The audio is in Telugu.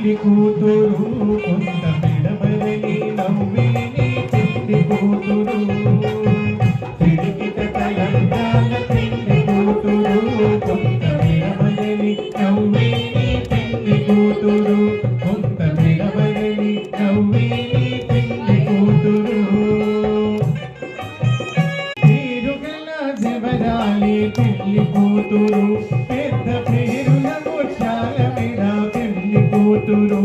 పెళ్లి కూతురు కొంత విడమరని నవ్విని పెళ్లి కూతురు పిడికిట తలంబ్రాల పెళ్లి కూతురు కొంత విడమరని నవ్విని పెళ్లి కూతురు కొంత విడమరని నవ్విని పెళ్లి కూతురు పేరుగల జవరాలి పెళ్లి కూతురు పెద్ద పేరుల ముత్యాల మీద పెళ్లి కూతురు